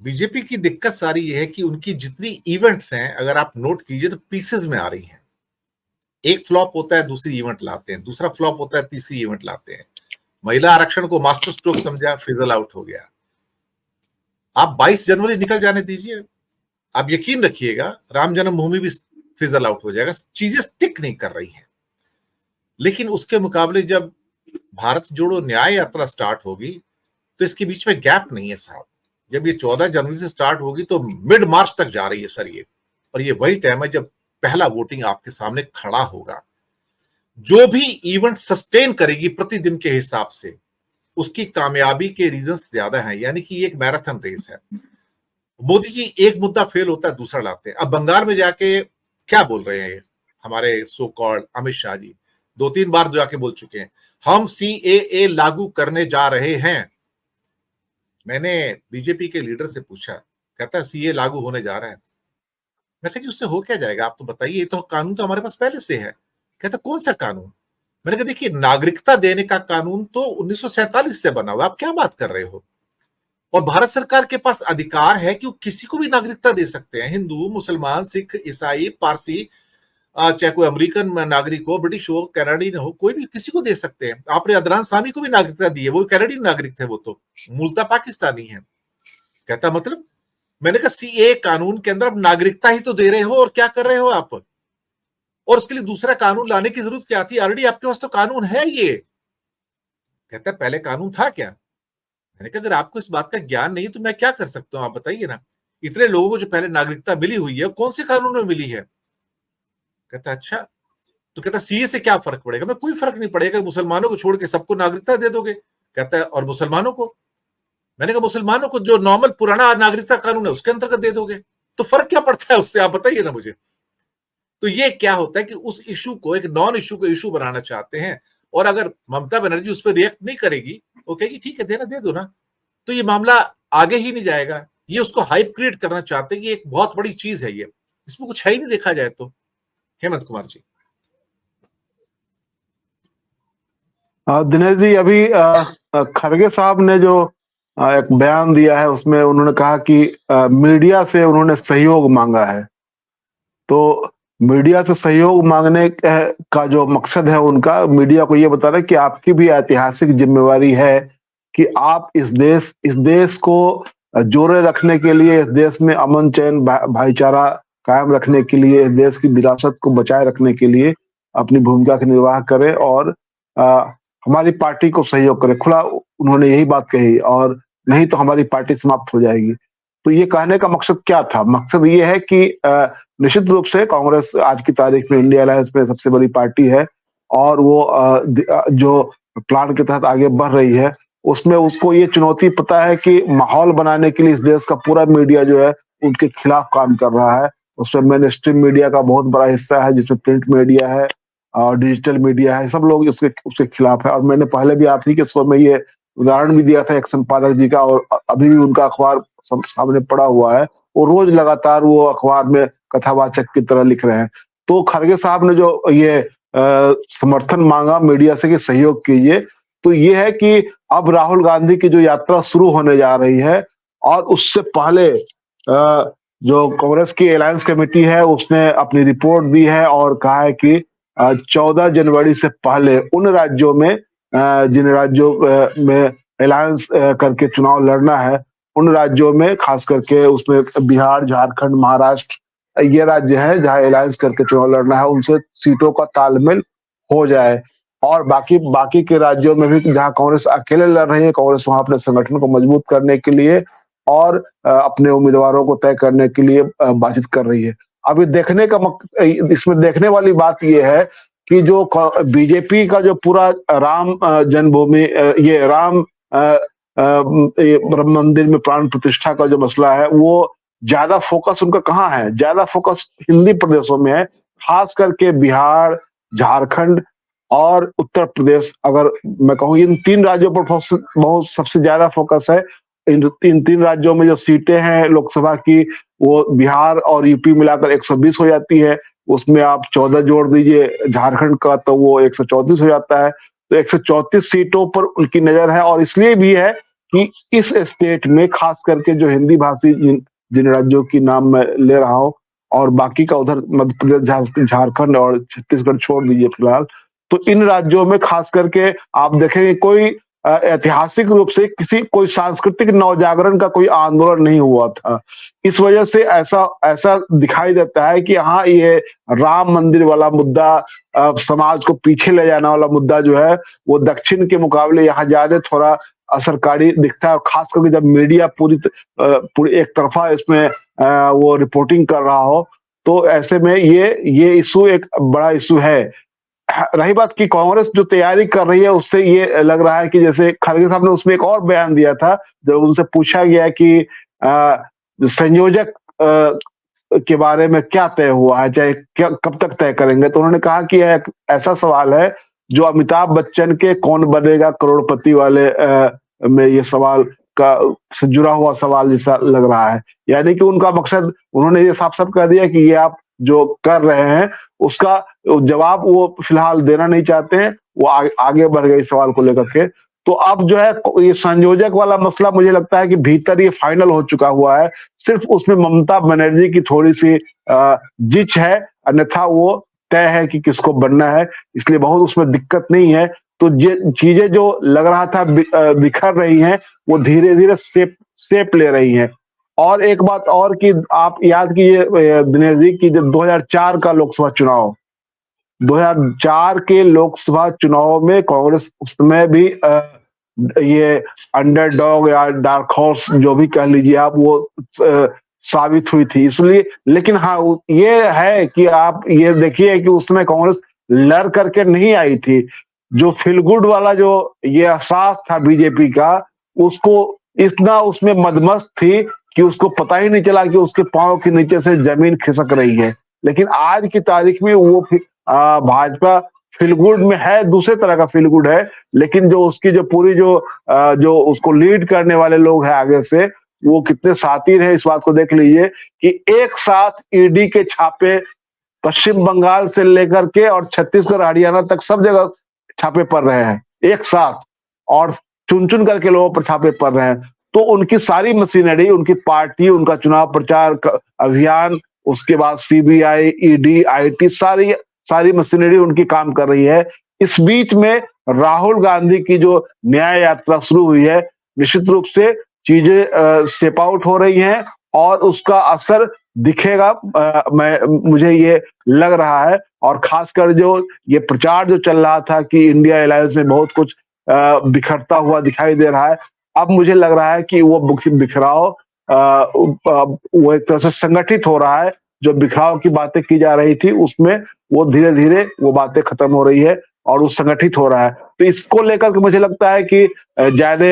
BJP की दिक्कत सारी ये है कि उनकी जितनी इवेंट्स हैं, अगर आप नोट कीजिए तो पीसेस में आ रही हैं। एक फ्लॉप होता है, दूसरी इवेंट लाते हैं, दूसरा फ्लॉप होता है, तीसरी इवेंट लाते हैं। महिला आरक्षण को मास्टर स्ट्रोक समझा, फिजल आउट हो गया। आप 22 जनवरी निकल जाने दीजिए, आप यकीन रखिएगा राम जन्मभूमि भी फिजल आउट हो जाएगा। चीजें स्टिक नहीं कर रही हैं। लेकिन उसके मुकाबले जब भारत जोड़ो न्याय यात्रा स्टार्ट होगी तो इसके बीच में गैप नहीं है साहब। जब ये 14 जनवरी से स्टार्ट होगी तो मिड मार्च तक जा रही है सर ये। और ये वही टाइम है जब पहला वोटिंग आपके सामने खड़ा होगा। जो भी इवेंट सस्टेन करेगी प्रतिदिन के हिसाब से, उसकी कामयाबी के रीजंस ज्यादा हैं। यानी कि एक मैराथन रेस है। मोदी जी एक मुद्दा फेल होता है, दूसरा लाते हैं। अब बंगाल में जाके क्या बोल रहे हैं हमारे सो कॉल्ड अमित शाह जी? 2-3 बार जाके बोल चुके हैं, हम सीएए लागू करने जा रहे हैं। मैंने बीजेपी के लीडर से पूछा, कहता है सीए लागू होने जा रहा है। मैं कहा जी उससे हो क्या जाएगा, आप तो बताइए, ये तो कानून तो हमारे पास पहले से है। कहता कौन सा कानून? मैंने कहा देखिए, नागरिकता देने का कानून तो 1947 से बना हुआ, आप क्या बात कर रहे हो? और भारत सरकार के पास अधिकार है कि वो किसी को भी नागरिकता दे सकते हैं, हिंदू, मुसलमान, सिख, ईसाई, पारसी, चाहे कोई अमेरिकन नागरिक हो, ब्रिटिश हो, कैनेडियन हो, कोई भी किसी को दे सकते हैं। आपने अदनान सामी को भी नागरिकता दी है, वो कैनेडियन नागरिक थे, वो तो मूलतः पाकिस्तानी है। कहता मतलब, मैंने कहा सीए कानून के अंदर आप नागरिकता ही तो दे रहे हो, और क्या कर रहे हो आप? और उसके लिए दूसरा कानून लाने की जरूरत क्या थी? ऑलरेडी आपके पास तो कानून है ये। कहता पहले कानून था क्या? मैंने कहा अगर आपको इस बात का ज्ञान नहीं है तो मैं क्या कर सकता हूं, आप बताइए ना। इतने लोगों को जो पहले नागरिकता मिली हुई है, कौन से कानून में मिली है? कहता अच्छा, तो कहता सीए से क्या फर्क पड़ेगा? मैं कोई फर्क नहीं पड़ेगा, मुसलमानों को छोड़ के सबको नागरिकता दे दोगे। कहता है और मुसलमानों को? मैंने कहा मुसलमानों को जो नॉर्मल पुराना नागरिकता कानून है उसके अंतर्गत दे दोगे, तो फर्क क्या पड़ता है उससे, आप बताइए ना मुझे। तो ये क्या होता है कि उस इशू को एक नॉन इशू को इशू बनाना चाहते हैं। और अगर ममता बनर्जी उस पर रिएक्ट नहीं करेगी, वो कहेगी ठीक है देना दे दो ना, तो ये मामला आगे ही नहीं जाएगा। ये उसको हाइप क्रिएट करना चाहते हैं कि एक बहुत बड़ी चीज है ये, इसमें कुछ है ही नहीं देखा जाए तो। हेमंत कुमार जी। दिनेश जी, अभी खड़गे साहब ने जो एक बयान दिया है उसमें उन्होंने कहा कि मीडिया से उन्होंने सहयोग मांगा है। तो मीडिया से सहयोग मांगने का जो मकसद है उनका, मीडिया को ये बताना कि आपकी भी ऐतिहासिक जिम्मेवारी है कि आप इस देश को जोड़े रखने के लिए, इस देश में अमन चैन भाईचारा कायम रखने के लिए, इस देश की विरासत को बचाए रखने के लिए अपनी भूमिका का निर्वाह करें और हमारी पार्टी को सहयोग करें। खुला उन्होंने यही बात कही, और नहीं तो हमारी पार्टी समाप्त हो जाएगी। तो ये कहने का मकसद क्या था? मकसद ये है कि निश्चित रूप से कांग्रेस आज की तारीख में इंडिया अलायंस में सबसे बड़ी पार्टी है, और वो जो प्लान के तहत आगे बढ़ रही है उसमें उसको ये चुनौती पता है कि माहौल बनाने के लिए इस देश का पूरा मीडिया जो है उनके खिलाफ काम कर रहा है। उसमें मेन स्ट्रीम मीडिया का बहुत बड़ा हिस्सा है, जिसमें प्रिंट मीडिया है और डिजिटल मीडिया है, सब लोग उसके खिलाफ है। और मैंने पहले भी आप ही के शो में ये उदाहरण भी दिया था एक संपादक जी का, और अभी भी उनका अखबार सामने पड़ा हुआ है। वो रोज लगातार वो अखबार में कथावाचक की तरह लिख रहे हैं। तो खड़गे साहब ने जो ये समर्थन मांगा मीडिया से कि सहयोग कीजिए, तो ये है कि अब राहुल गांधी की जो यात्रा शुरू होने जा रही है, और उससे पहले जो कांग्रेस की अलायंस कमेटी है उसने अपनी रिपोर्ट दी है और कहा है कि 14 जनवरी से पहले उन राज्यों में, जिन राज्यों में अलायंस करके चुनाव लड़ना है, उन राज्यों में खास करके उसमें बिहार, झारखंड, महाराष्ट्र, ये राज्य है जहां अलायंस करके चुनाव लड़ना है, उनसे सीटों का तालमेल हो जाए। और बाकी के राज्यों में भी जहां कांग्रेस अकेले लड़ रही है, कांग्रेस वहां अपने संगठन को मजबूत करने के लिए और अपने उम्मीदवारों को तय करने के लिए बातचीत कर रही है। अभी देखने का इसमें देखने वाली बात यह है कि जो बीजेपी का जो पूरा राम जन्मभूमि, ये राम मंदिर में प्राण प्रतिष्ठा का जो मसला है, वो ज्यादा फोकस उनका कहाँ है? ज्यादा फोकस हिंदी प्रदेशों में है, खास करके बिहार, झारखंड और उत्तर प्रदेश। अगर मैं कहूँ इन 3 राज्यों पर बहुत सबसे ज्यादा फोकस है। इन 3 राज्यों में जो सीटें हैं लोकसभा की, वो बिहार और यूपी मिलाकर 120 हो जाती है। उसमें आप 14 जोड़ दीजिए झारखंड का तो वो 134 हो जाता है। तो 134 सीटों पर उनकी नजर है, और इसलिए भी है कि इस स्टेट में खास करके जो हिंदी भाषी जिन राज्यों की नाम मैं ले रहा हूँ और बाकी का उधर मध्य प्रदेश, झारखंड और छत्तीसगढ़ छोड़ दीजिए फिलहाल, तो इन राज्यों में खास करके आप देखेंगे कोई ऐतिहासिक रूप से कोई सांस्कृतिक नवजागरण का कोई आंदोलन नहीं हुआ था। इस वजह से ऐसा दिखाई देता है कि हाँ, ये राम मंदिर वाला मुद्दा, समाज को पीछे ले जाने वाला मुद्दा जो है वो दक्षिण के मुकाबले यहाँ ज्यादा थोड़ा असरकारी दिखता है। और खास करके जब मीडिया पूरी एक तरफा इसमें वो रिपोर्टिंग कर रहा हो, तो ऐसे में ये इशू एक बड़ा इशू है। रही बात की कांग्रेस जो तैयारी कर रही है, उससे ये लग रहा है कि जैसे खड़गे साहब ने उसमें एक और बयान दिया था, जब उनसे पूछा गया कि संयोजक के बारे में क्या तय हुआ है, चाहे कब तक तय करेंगे, तो उन्होंने कहा कि यह एक ऐसा सवाल है जो अमिताभ बच्चन के कौन बनेगा करोड़पति वाले में ये सवाल का से जुड़ा हुआ सवाल जैसा लग रहा है। यानी कि उनका मकसद, उन्होंने ये साफ साफ कह दिया कि ये आप जो कर रहे हैं उसका जवाब वो फिलहाल देना नहीं चाहते हैं, वो आगे बढ़ गए इस सवाल को लेकर के। तो अब जो है ये संयोजक वाला मसला मुझे लगता है कि भीतर ये फाइनल हो चुका हुआ है, सिर्फ उसमें ममता बनर्जी की थोड़ी सी जिच है, अन्यथा वो तय है कि किसको बनना है, इसलिए बहुत उसमें दिक्कत नहीं है। तो चीजें जो लग रहा था बिखर रही हैं, वो धीरे धीरे शेप ले रही हैं। और एक बात और कि आप याद कीजिए दिनेश जी की जब 2004 का लोकसभा चुनाव, 2004 के लोकसभा चुनाव में कांग्रेस उस समय भी ये अंडरडॉग या डार्क हॉर्स जो भी कह लीजिए आप, वो साबित हुई थी। इसलिए लेकिन हाँ, ये है कि आप ये देखिए कि उस समय कांग्रेस लड़ करके नहीं आई थी। जो फील गुड वाला जो ये एहसास था बीजेपी का, उसको इतना उसमें मदमस्त थी कि उसको पता ही नहीं चला कि उसके पांव के नीचे से जमीन खिसक रही है। लेकिन आज की तारीख में वो भाजपा फील गुड में है, दूसरे तरह का फील गुड है, लेकिन जो उसकी जो पूरी जो उसको लीड करने वाले लोग हैं आगे से, वो कितने शातिर हैं इस बात को देख लीजिए कि एक साथ ईडी के छापे पश्चिम बंगाल से लेकर के और छत्तीसगढ़ हरियाणा तक सब जगह छापे पड़ रहे हैं एक साथ, और चुन चुन करके लोगों पर छापे पड़ रहे हैं। तो उनकी सारी मशीनरी, उनकी पार्टी, उनका चुनाव प्रचार अभियान, उसके बाद सीबीआई, ईडी, आईटी, सारी मशीनरी उनकी काम कर रही है। इस बीच में राहुल गांधी की जो न्याय यात्रा शुरू हुई है, निश्चित रूप से चीजें शेप आउट हो रही हैं और उसका असर दिखेगा, मुझे ये लग रहा है। और खासकर जो ये प्रचार जो चल रहा था कि इंडिया अलायंस में बहुत कुछ बिखरता हुआ दिखाई दे रहा है, अब मुझे लग रहा है कि वो बिखराव वो एक तरह से संगठित हो रहा है। जो बिखराव की बातें की जा रही थी उसमें वो धीरे धीरे वो बातें खत्म हो रही है और वो संगठित हो रहा है। तो इसको लेकर के मुझे लगता है कि ज्यादा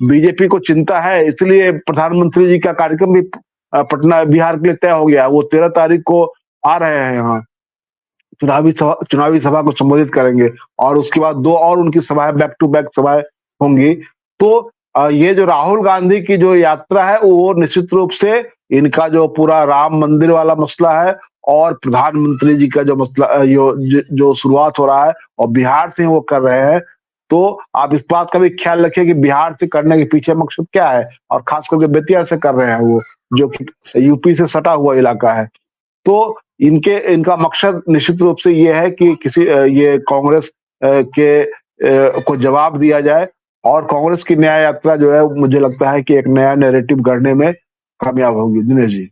बीजेपी को चिंता है, इसलिए प्रधानमंत्री जी का कार्यक्रम भी पटना बिहार के लिए तय हो गया। वो 13 तारीख को आ रहे हैं यहाँ, चुनावी सभा को संबोधित करेंगे और उसके बाद 2 और उनकी सभाएं बैक टू बैक सभाएं होंगी। तो ये जो राहुल गांधी की जो यात्रा है वो निश्चित रूप से इनका जो पूरा राम मंदिर वाला मसला है और प्रधानमंत्री जी का जो मसला जो शुरुआत हो रहा है और बिहार से वो कर रहे हैं। तो आप इस बात का भी ख्याल रखिए कि बिहार से करने के पीछे मकसद क्या है, और खास करके बेतिया से कर रहे हैं वो, जो कि यूपी से सटा हुआ इलाका है। तो इनका मकसद निश्चित रूप से ये है कि ये कांग्रेस को जवाब दिया जाए और कांग्रेस की न्याय यात्रा जो है मुझे लगता है कि एक नया नैरेटिव गढ़ने में कामयाब होगी। दिनेश जी।